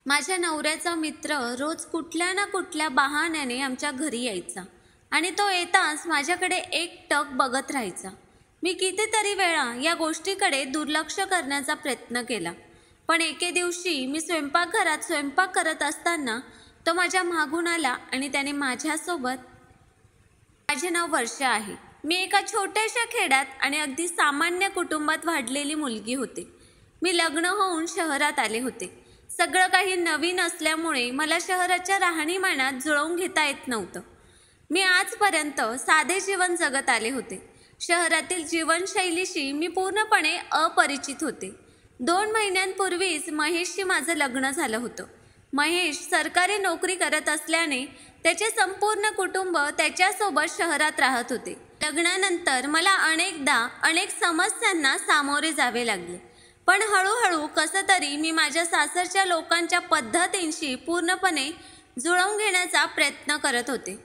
माझ्या नवऱ्याचा मित्र रोज कुठल्या ना कुठल्या बहाण्याने आमच्या घरी यायचा आणि तो येताच माझ्याकडे एकटक बघत राहायचा. मी कितीतरी वेळा या गोष्टीकडे दुर्लक्ष करण्याचा प्रयत्न केला, पण एके दिवशी मी स्वयंपाकघरात स्वयंपाक करत असताना तो माझ्या मागून आला आणि त्याने माझ्यासोबत, माझे नाव वर्षा आहे. मी एका छोट्याशा खेड्यात आणि अगदी सामान्य कुटुंबात वाढलेली मुलगी होते. मी लग्न होऊन शहरात आले होते. सगळं काही नवीन असल्यामुळे मला शहराच्या राहणीमानात जुळवून घेता येत नव्हतं. मी आजपर्यंत साधे जीवन जगत आले होते. शहरातील जीवनशैलीशी मी पूर्णपणे अपरिचित होते. 2 महिन्यांपूर्वीच महेशशी माझं लग्न झालं होतं. महेश सरकारी नोकरी करत असल्याने त्याचे संपूर्ण कुटुंब त्याच्यासोबत शहरात राहत होते. लग्नानंतर मला अनेक समस्यांना सामोरे जावे लागले, पण हळूहळू कसं तरी मी माझ्या सासरच्या लोकांच्या पद्धतींशी पूर्णपणे जुळवून घेण्याचा प्रयत्न करत होते.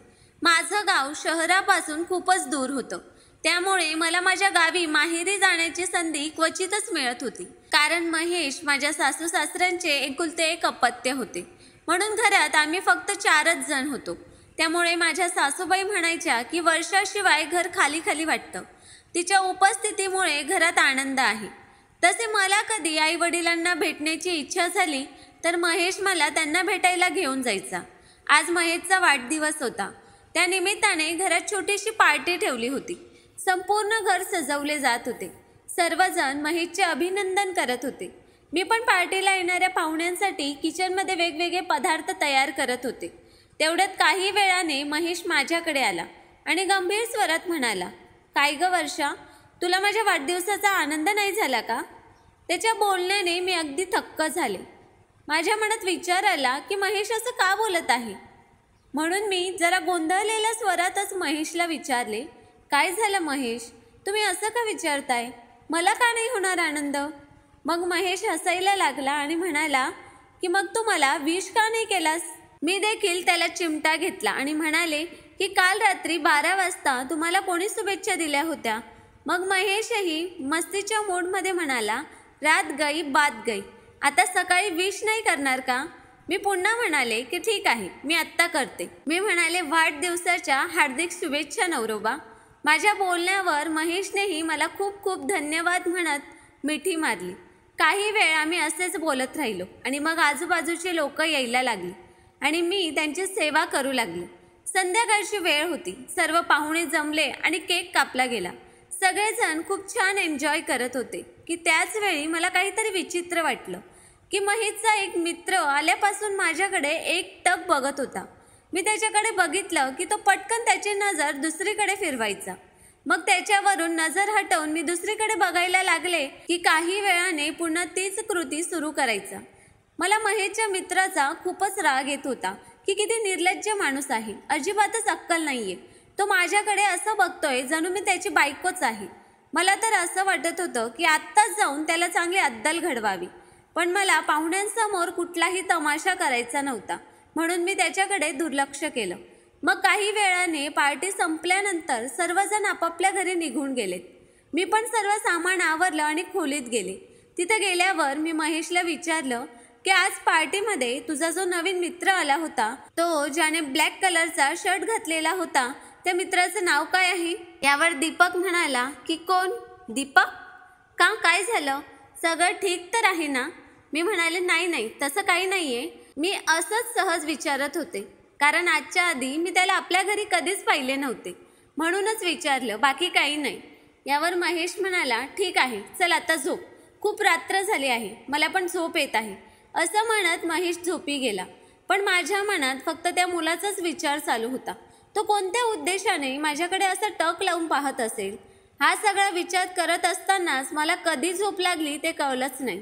माझं गाव शहरापासून खूपच दूर होतं, त्यामुळे मला माझ्या गावी माहेरी जाण्याची संधी क्वचितच मिळत होती. कारण महेश माझ्या सासू सासऱ्यांचे एकुलते एक अपत्य होते, म्हणून घरात आम्ही फक्त 4च जण होतो. त्यामुळे माझ्या सासूबाई म्हणायच्या की वर्षाशिवाय घर खाली खाली वाटतं. तिच्या उपस्थितीमुळे घरात आनंद आहे. तसे मला कधी आई वडिलांना भेटण्याची इच्छा झाली तर महेश मला त्यांना भेटायला घेऊन जायचा. आज महेशचा वाढदिवस होता. त्या निमित्ताने घरात छोटीशी पार्टी ठेवली होती. संपूर्ण घर सजवले जात होते. सर्वजण महेशचे अभिनंदन करत होते. मी पण पार्टीला येणाऱ्या पाहुण्यांसाठी किचनमध्ये वेगवेगळे पदार्थ तयार करत होते. तेवढ्यात काही वेळाने महेश माझ्याकडे आला आणि गंभीर स्वरात म्हणाला, "काय ग वर्षा, तुला माझ्या वाढदिवसाचा आनंद नाही झाला का?" त्याच्या बोलण्याने मी अगदी थक्क झाले. माझ्या मनात विचार आला की महेश असं का बोलत आहे. म्हणून मी जरा गोंधळलेल्या स्वरातच महेशला विचारले, "काय झालं महेश, तुम्ही असं का विचारताय? मला का नाही होणार आनंद?" मग महेश हसायला लागला आणि म्हणाला की "मग तू मला विश का नाही केलास?" मी देखील त्याला चिमटा घेतला आणि म्हणाले की "काल रात्री 12 वाजता तुम्हाला कोणी शुभेच्छा दिल्या होत्या?" मग महेशही मस्तीच्या मूडमध्ये म्हणाला, "रात गई बात गई, आता सकाळी विश नाही करणार का?" मी पुन्हा म्हणाले की "ठीक आहे, मी आत्ता करते." मी म्हणाले, "वाढदिवसाच्या हार्दिक शुभेच्छा नवरोबा." माझ्या बोलण्यावर महेशनेही मला खूप खूप धन्यवाद म्हणत मिठी मारली. काही वेळ आम्ही असेच बोलत राहिलो आणि मग आजूबाजूचे लोक यायला लागली आणि मी त्यांची सेवा करू लागले. संध्याकाळची वेळ होती. सर्व पाहुणे जमले आणि केक कापला गेला. सगळेजण खूप छान एन्जॉय करत होते की त्याच वेळी मला काहीतरी विचित्र वाटलं की महेशचा एक मित्र आल्यापासून माझ्याकडे एकटक बघत होता. मी त्याच्याकडे बघितलं की तो पटकन त्याची नजर दुसरीकडे फिरवायचा. मग त्याच्यावरून नजर हटवून मी दुसरीकडे बघायला लागले की काही वेळाने पुन्हा तीच कृती सुरू करायचा. मला महेशच्या मित्राचा खूपच राग येत होता की किती निर्लज्ज माणूस आहे, अजिबातच अक्कल नाहीये. तो माझ्याकडे असं बघतोय जणू मी त्याची बायकोच आहे. मला तर असं वाटत होतं की आत्ताच जाऊन त्याला चांगली अद्दल घडवावी, पण मला पाहुण्यांसमोर कुठलाही तमाशा करायचा नव्हता, म्हणून मी त्याच्याकडे दुर्लक्ष केलं. मग काही वेळाने पार्टी संपल्यानंतर सर्वजण आपापल्या घरी निघून गेलेत. मी पण सर्व सामान आवरलं आणि खोलीत गेले. तिथे गेल्यावर मी महेशला विचारलं की "आज पार्टीमध्ये तुझा जो नवीन मित्र आला होता, तो ज्याने ब्लॅक कलरचा शर्ट घातलेला होता, त्या मित्राचं नाव काय आहे?" यावर दीपक म्हणाला की "कोण? दीपक? का, काय झालं? सगळं ठीक तर आहे ना?" मी म्हणाले, नाही, तसं काही नाहीये. मी असंच सहज विचारत होते, कारण आजच्या आधी मी त्याला आपल्या घरी कधीच पाहिले नव्हते, म्हणूनच विचारलं, बाकी काही नाही. यावर महेश म्हणाला, "ठीक आहे, चल आता झोप. खूप रात्र झाली आहे, मला पण झोप येत आहे." असं म्हणत महेश झोपी गेला. पण माझ्या मनात फक्त त्या मुलाचाच विचार चालू होता. तो कोणत्या उद्देशाने माझ्याकडे असं टक लावून पाहत असेल? हा सगळा विचार करत असतानाच मला कधी झोप लागली ते कळलंच नाही.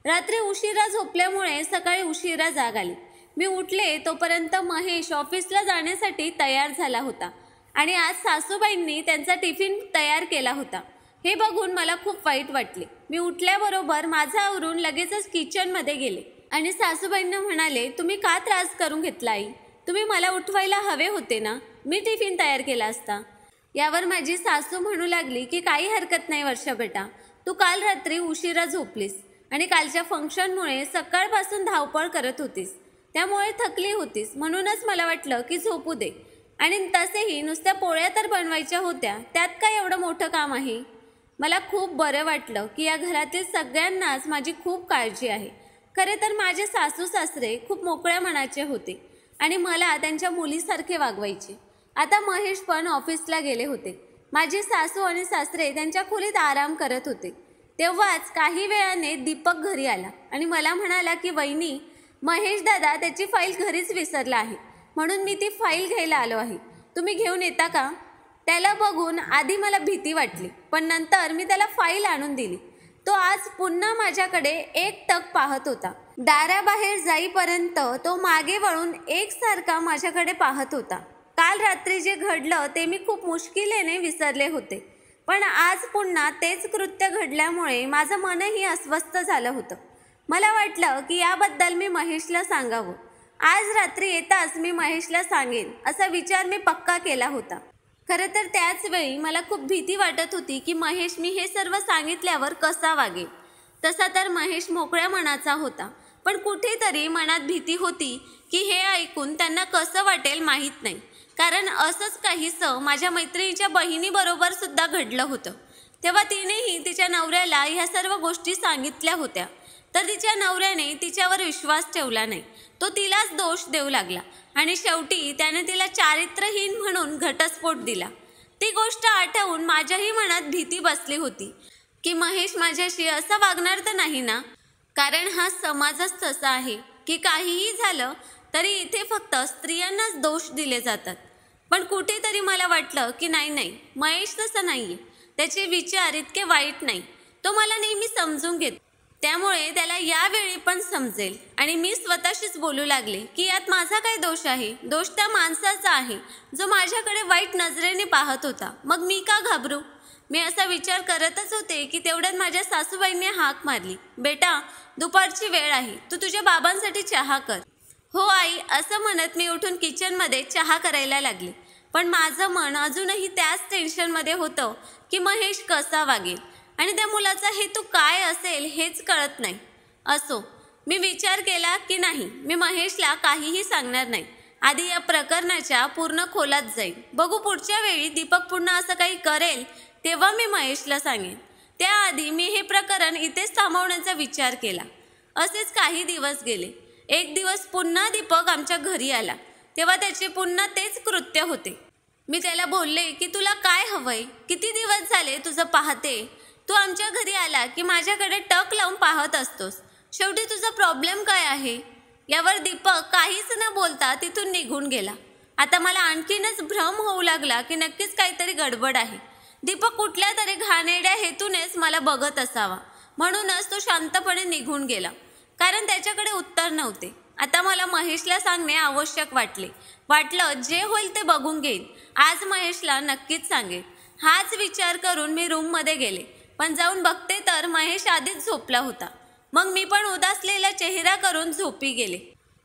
रात्री उशिरा झोपल्यामुळे सकाळी उशिरा जाग आली. मी उठले तोपर्यंत महेश ऑफिसला जाण्यासाठी तयार झाला होता आणि आज सासूबाईंनी त्यांचा टिफिन तयार केला होता. हे बघून मला खूप वाईट वाटले. मी उठल्याबरोबर माझं आवरून लगेचच किचनमध्ये गेले आणि सासूबाईंना म्हणाले, "तुम्ही का त्रास करून घेतला आई? तुम्ही मला उठवायला हवे होते ना, मी टिफिन तयार केला असता." यावर माझी सासू म्हणू लागली की "काही हरकत नाही वर्षा बेटा, तू काल रात्री उशिरा झोपलीस आणि कालच्या फंक्शनमुळे सकाळपासून धावपळ करत होतीस, त्यामुळे थकली होतीस, म्हणूनच मला वाटलं की झोपू दे. आणि तसेही नुसत्या पोळ्या तर बनवायच्या होत्या, त्यात काय एवढं मोठं काम आहे. मला खूप बरं वाटलं की या घरातील सगळ्यांनाच माझी खूप काळजी आहे. खरे तर माझे सासू सासरे खूप मोकळ्या मनाचे होते आणि मला त्यांच्या मुलीसारखे वागवायचे. आता महेश पण ऑफिसला गेले होते. माझे सासू आणि सासरे त्यांच्या खोलीत आराम करत होते. तेव्हाच काही वेळाने दीपक घरी आला आणि मला म्हणाला की वहिनी, महेश दादा त्याची फाईल घरीच विसरला आहे, म्हणून मी ती फाईल घ्यायला आलो आहे. तुम्ही घेऊन येता का? त्याला बघून आधी मला भीती वाटली, पण नंतर मी त्याला फाईल आणून दिली. तो आज पुन्हा माझ्याकडे एकटक पाहत होता. दाराबाहेर जाईपर्यंत तो मागे वळून एकसारखा माझ्याकडे पाहत होता. काल रात्री जे घडलं ते मी खूप मुश्किलीने विसरले होते, पण आज पुन्हा तेच कृत्य घडल्यामुळे माझं मनही अस्वस्थ झालं होतं. मला वाटलं की याबद्दल मी महेशला सांगावं. आज रात्री येताच मी महेशला सांगेन असा विचार मी पक्का केला होता. खरं तर त्याच वेळी मला खूप भीती वाटत होती की महेश मी हे सर्व सांगितल्यावर कसा वागेल. तसा तर महेश मोकळ्या मनाचा होता, पण कुठेतरी मनात भीती होती की हे ऐकून त्यांना कसं वाटेल माहीत नाही. कारण असंच काहीसं माझ्या मैत्रिणीच्या बहिणीबरोबर सुद्धा घडलं होतं. तेव्हा तिनेही तिच्या नवऱ्याला ह्या सर्व गोष्टी सांगितल्या होत्या, तर तिच्या नवऱ्याने तिच्यावर विश्वास ठेवला नाही. तो तिलाच दोष देऊ लागला आणि शेवटी त्याने तिला चारित्र्यहीन म्हणून घटस्फोट दिला. ती गोष्ट आठवून माझ्याही मनात भीती बसली होती की महेश माझ्याशी असं वागणार तर नाही ना. कारण हा समाजच तसा आहे की काहीही झालं तरी इथे फक्त स्त्रियांनाच दोष दिले जातात. पण कुठेतरी मला वाटलं की नाही, महेश तसं नाहीये. त्याचे विचार इतके वाईट नाही. तो मला नेहमी समजून घेत, त्यामुळे त्याला यावेळी पण समजेल. आणि मी स्वतःशीच बोलू लागले की यात माझा काय दोष आहे? दोष त्या माणसाचा आहे जो माझ्याकडे वाईट नजरेने पाहत होता. मग मी का घाबरू? मी असा विचार करतच होते की तेवढ्यात माझ्या सासूबाईंनी हाक मारली. बेटा, दुपारची वेळ आहे, तू तुझ्या बाबांसाठी चहा कर. हो आई, असं म्हणत मी उठून किचनमध्ये चहा करायला लागले. पण माझं मन अजूनही त्याच टेन्शनमध्ये होतं की महेश कसा वागेल आणि त्या मुलाचा हेतू काय असेल हेच कळत नाही. असो, मी विचार केला की नाही, मी महेशला काहीही सांगणार नाही. आधी या प्रकरणाच्या पूर्ण खोलात जाईल. बघू पुढच्या वेळी दीपक पुन्हा असं काही करेल तेव्हा मी महेशला सांगेन. त्याआधी मी हे प्रकरण इथेच थांबवण्याचा विचार केला. असेच काही दिवस गेले. एक दिवस पुन्हा दीपक आमच्या घरी आला. तेव्हा त्याचे पुन्हा तेच कृत्य होते. मी त्याला बोलले की तुला काय हवंय? किती दिवस झाले तुझं पाहते. तू आमच्या घरी आला की माझ्याकडे टक लावून पाहत असतोस. शेवटी तुझा प्रॉब्लेम काय आहे? यावर दीपक काहीच न बोलता तिथून निघून गेला. आता मला आणखीनच भ्रम होऊ लागला की नक्कीच काहीतरी गडबड आहे. दीपक कुठल्या तरी घाणेरड्या हेतूनेच मला बघत असावा, म्हणूनच तो शांतपणे निघून गेला. कारण त्याच्याकडे उत्तर नव्हते. आता मला महेशला सांगणे आवश्यक वाटलं जे होईल ते बघून घेईन. आज महेशला नक्कीच सांगेन. हाच विचार करून मी रूममध्ये गेले, पण जाऊन बघते तर महेश आधीच झोपला होता. मग मी पण उदासलेला चेहरा करून झोपी गेले.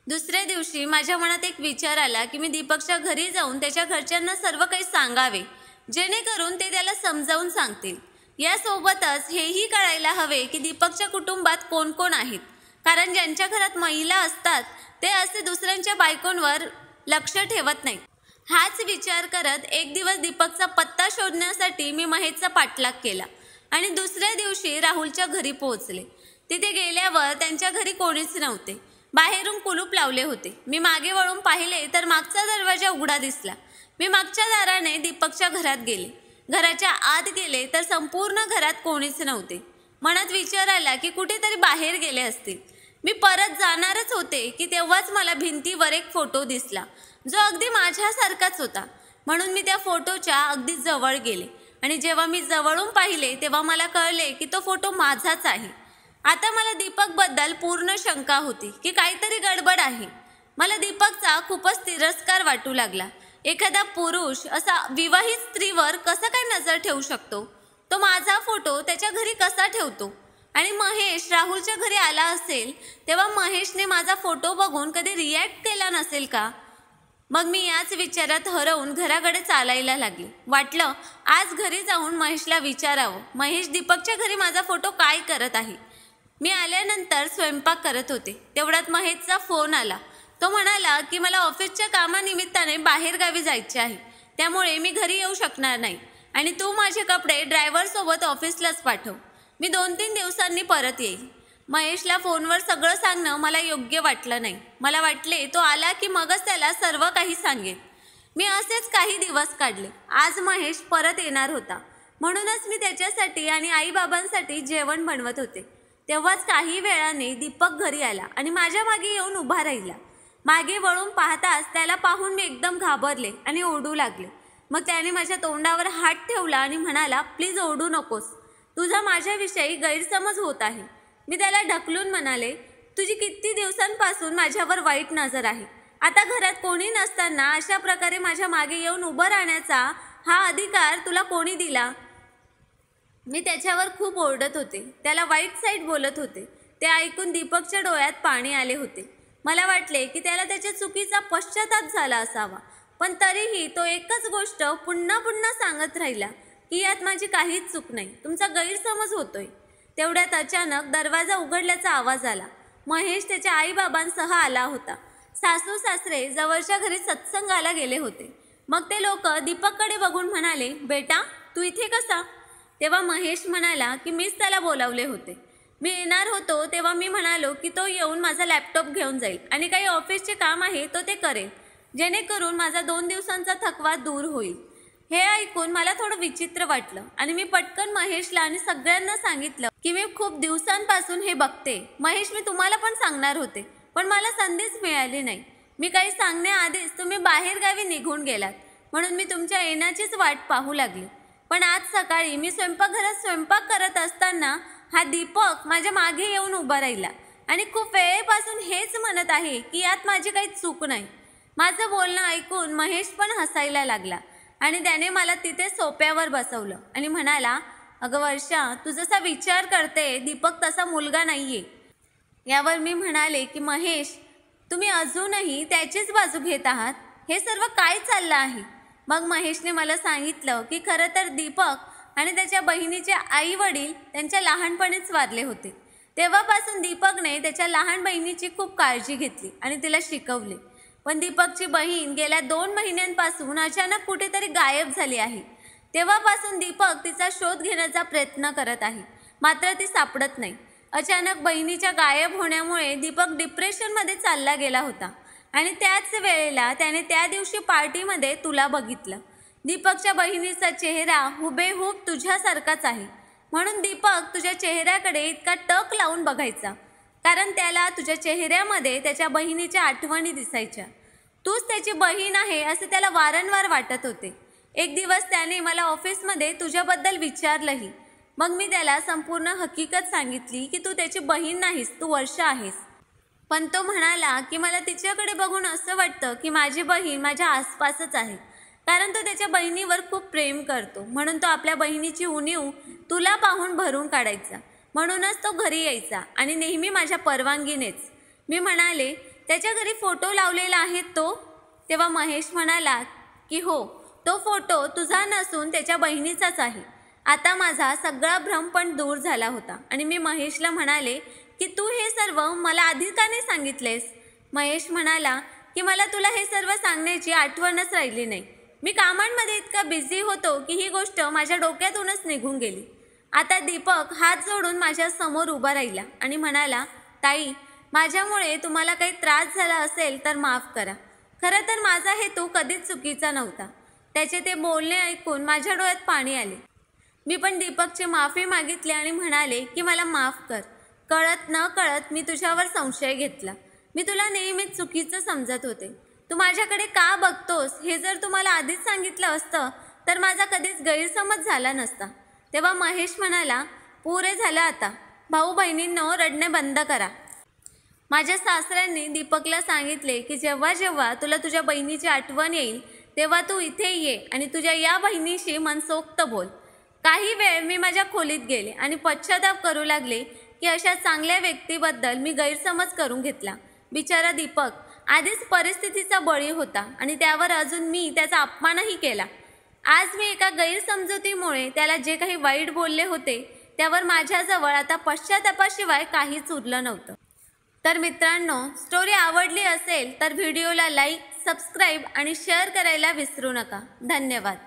दुसऱ्या दिवशी माझ्या मनात एक विचार आला की मी दीपकच्या घरी जाऊन त्याच्या घरच्यांना सर्व काही सांगावे, जेणेकरून ते त्याला समजावून सांगतील. यासोबतच हेही कळायला हवे की दीपकच्या कुटुंबात कोण कोण आहेत. कारण ज्यांच्या घरात महिला असतात ते असे दुसऱ्यांच्या बायकोंवर लक्ष ठेवत नाहीत. हाच विचार करत एक दिवस दीपकचा पत्ता शोधण्यासाठी मी महेशचा पाठलाग केला आणि दुसऱ्या दिवशी राहुलच्या घरी पोहोचले. तिथे गेल्यावर त्यांच्या घरी कोणीच नव्हते. बाहेरून कुलूप लावले होते. मी मागे वळून पाहिले तर मागचा दरवाजा उघडा दिसला. मी मागच्या दाराने दीपकच्या घरात गेले. घराच्या आत गेले तर संपूर्ण घरात कोणीच नव्हते. मनात विचार आला की कुठेतरी बाहेर गेले असतील. मी परत जाणारच होते की तेव्हाच मला भिंतीवर एक फोटो दिसला, जो अगदी माझ्यासारखाच होता. म्हणून मी त्या फोटोच्या अगदी जवळ गेले आणि जेव्हा मी जवळून पाहिले तेव्हा मला कळले की तो फोटो माझाच आहे. आता मला दीपकबद्दल पूर्ण शंका होती की काहीतरी गडबड आहे. मला दीपकचा खूपच तिरस्कार वाटू लागला. एखादा पुरुष असा विवाहित स्त्रीवर कसा काय नजर ठेवू शकतो? तो माझा फोटो त्याच्या घरी कसा ठेवतो? आणि महेश राहुलच्या घरी आला असेल तेव्हा महेशने माझा फोटो बघून कधी रिॲक्ट केला नसेल का? मग मी याच विचारात हरवून घराकडे चालायला लागले. वाटलं आज घरी जाऊन महेशला विचारावं, महेश दीपकच्या घरी माझा फोटो काय करत आहे. मी आल्यानंतर स्वयंपाक करत होते. तेवढ्यात महेशचा फोन आला. तो म्हणाला की मला ऑफिसच्या कामानिमित्ताने बाहेरगावी जायचे आहे, त्यामुळे मी घरी येऊ शकणार नाही आणि तू माझे कपडे ड्रायव्हरसोबत ऑफिसलाच पाठव. मी 2-3 दिवसांनी परत येईल. महेशला फोनवर सगळं सांगणं मला योग्य वाटलं नाही. मला वाटले तो आला की मगच त्याला सर्व काही सांगेन. मी असेच काही दिवस काढले. आज महेश परत येणार होता, म्हणूनच मी त्याच्यासाठी आणि आईबाबांसाठी जेवण बनवत होते. तेव्हाच काही वेळाने दीपक घरी आला आणि माझ्या मागे येऊन उभा राहिला. मागे वळून पाहताच त्याला पाहून मी एकदम घाबरले आणि ओरडू लागले. मग त्याने माझ्या तोंडावर हात ठेवला आणि म्हणाला, प्लीज ओरडू नकोस, तुझा माझ्याविषयी गैरसमज होत आहे. मी त्याला ढकलून म्हणाले, तुझी किती दिवसांपासून माझ्यावर वाईट नजर आहे. आता घरात कोणी नसताना अशा प्रकारे माझ्या मागे येऊन उभं राहण्याचा हा अधिकार तुला कोणी दिला? मी त्याच्यावर खूप ओरडत होते, त्याला वाईट साईड बोलत होते. ते ऐकून दीपकच्या डोळ्यात पाणी आले होते. मला वाटले की त्याला त्याच्या चुकीचा पश्चाताप झाला असावा, पण तरीही तो एकच गोष्ट पुन्हा पुन्हा सांगत राहिला की यात माझी काहीच चूक नाही, तुमचा गैरसमज होतोय. तेवढ्यात अचानक दरवाजा उघडल्याचा आवाज आला. महेश त्याच्या आईबाबांसह आला होता. सासू सासरे जवळच्या घरी सत्संगाला गेले होते. मग ते लोक दीपककडे बघून म्हणाले, बेटा तू इथे कसा? तेव्हा महेश म्हणाला की मीच त्याला बोलावले होते. मी येणार होतो तेव्हा मी म्हणालो की तो येऊन माझा लॅपटॉप घेऊन जाईल आणि काही ऑफिसचे काम आहे तो ते करेल, जेणेकरून माझा 2 दिवसांचा थकवा दूर होईल. हे ऐकून मला थोडं विचित्र वाटलं आणि मी पटकन महेशला आणि सगळ्यांना सांगितलं की मी खूप दिवसांपासून हे बघते. महेश, मी तुम्हाला पण सांगणार होते, पण मला संधीच मिळाली नाही. मी काही सांगण्याआधीच तुम्ही बाहेरगावी निघून गेलात, म्हणून मी तुमच्या येण्याचीच वाट पाहू लागले. पण आज सकाळी मी स्वयंपाकघरात स्वयंपाक करत असताना हा दीपक माझ्या मागे येऊन उभा राहिला आणि खूप वेळेपासून हेच म्हणत आहे की यात माझी काही चूक नाही. माझं बोलणं ऐकून महेश पण हसायला लागला आणि त्याने मला तिथे सोप्यावर बसवलं आणि म्हणाला, अगं वर्षा, तू जसा विचार करते दीपक तसा मुलगा नाहीये. यावर मी म्हणाले की महेश, तुम्ही अजूनही त्याचीच बाजू घेत आहात. हे सर्व काय चाललं आहे? मग महेशने मला सांगितलं की खरं तर दीपक आणि त्याच्या बहिणीचे आई वडील त्यांच्या लहानपणीच वारले होते. तेव्हापासून दीपकने त्याच्या लहान बहिणीची खूप काळजी घेतली आणि तिला शिकवले. पण दीपकची बहीण गेल्या 2 महिन्यांपासून अचानक कुठेतरी गायब झाली आहे. तेव्हापासून दीपक तिचा शोध घेण्याचा प्रयत्न करत आहे, मात्र ती सापडत नाही. अचानक बहिणीच्या गायब होण्यामुळे दीपक डिप्रेशनमध्ये चालला गेला होता आणि त्याच वेळेला त्याने त्या दिवशी पार्टीमध्ये तुला बघितलं. दीपकच्या बहिणीचा चेहरा हुबेहूब तुझ्यासारखाच आहे, म्हणून दीपक तुझ्या चेहऱ्याकडे इतका टक लावून बघायचा, कारण त्याला तुझ्या चेहऱ्यामध्ये त्याच्या बहिणीच्या आठवणी दिसायच्या. तूच त्याची बहीण आहे असे त्याला वारंवार वाटत होते. एक दिवस त्याने मला ऑफिसमध्ये तुझ्याबद्दल विचारलंही. मग मी त्याला संपूर्ण हकीकत सांगितली की तू त्याची बहीण नाहीस, तू वर्षा आहेस. पण तो म्हणाला की मला तिच्याकडे बघून असं वाटतं की माझी बहीण माझ्या आसपासच आहे, कारण तो त्याच्या बहिणीवर खूप प्रेम करतो. म्हणून तो आपल्या बहिणीची उणीव तुला पाहून भरून काढायचा. म्हणूनच तो घरी यायचा आणि नेहमी माझ्या परवानगीनेच. मी म्हणाले, त्याच्या घरी फोटो लावलेला आहे तो? तेव्हा महेश म्हणाला की हो, तो फोटो तुझा नसून त्याच्या बहिणीचाच आहे. आता माझा सगळा भ्रम पण दूर झाला होता आणि मी महेशला म्हणाले की तू हे सर्व मला आधी का नाही सांगितलेस? महेश म्हणाला की मला तुला हे सर्व सांगण्याची आठवणच राहिली नाही. मी कामांमध्ये इतका बिझी होतो की ही गोष्ट माझ्या डोक्यातूनच निघून गेली. आता दीपक हात जोडून माझ्या समोर उभा राहिला आणि म्हणाला, ताई, माझ्यामुळे तुम्हाला काही त्रास झाला असेल तर माफ करा. खरं तर माझा हेतू कधीच चुकीचा नव्हता. त्याचे ते बोलणे ऐकून माझ्या डोळ्यात पाणी आले. मी पण दीपकची माफी मागितली आणि म्हणाले की मला माफ कर. कळत न कळत मी तुझ्यावर संशय घेतला. मी तुला नेहमीच चुकीचं समजत होते. तू माझ्याकडे का बघतोस हे जर तुम्हाला आधीच सांगितलं असतं तर माझा कधीच गैरसमज झाला नसता. तेव्हा महेश म्हणाला, पुरे झालं आता. भाऊ बहिणींनो, रडणे बंद करा. माझ्या सासऱ्यांनी दीपकला सांगितले की जेव्हा जेव्हा तुला तुझ्या बहिणीची आठवण येईल तेव्हा तू इथे ये आणि तुझ्या या बहिणीशी मनसोक्त बोल. काही वेळ मी माझ्या खोलीत गेले आणि पश्चाताप करू लागले की अशा चांगल्या व्यक्तीबद्दल मी गैरसमज करून घेतला. बिचारा दीपक आधीच परिस्थितीचा बळी होता आणि त्यावर अजून मी त्याचा अपमानही केला. आज मी एका गैरसमजुतीमुळे त्याला जे काही वाईट बोलले होते त्यावर माझ्याजवळ आता पश्चातापाशिवाय काहीच उरलं नव्हतं. तर मित्रांनो, स्टोरी आवडली असेल तर व्हिडिओला लाईक, सबस्क्राईब आणि शेअर करायला विसरू नका. धन्यवाद.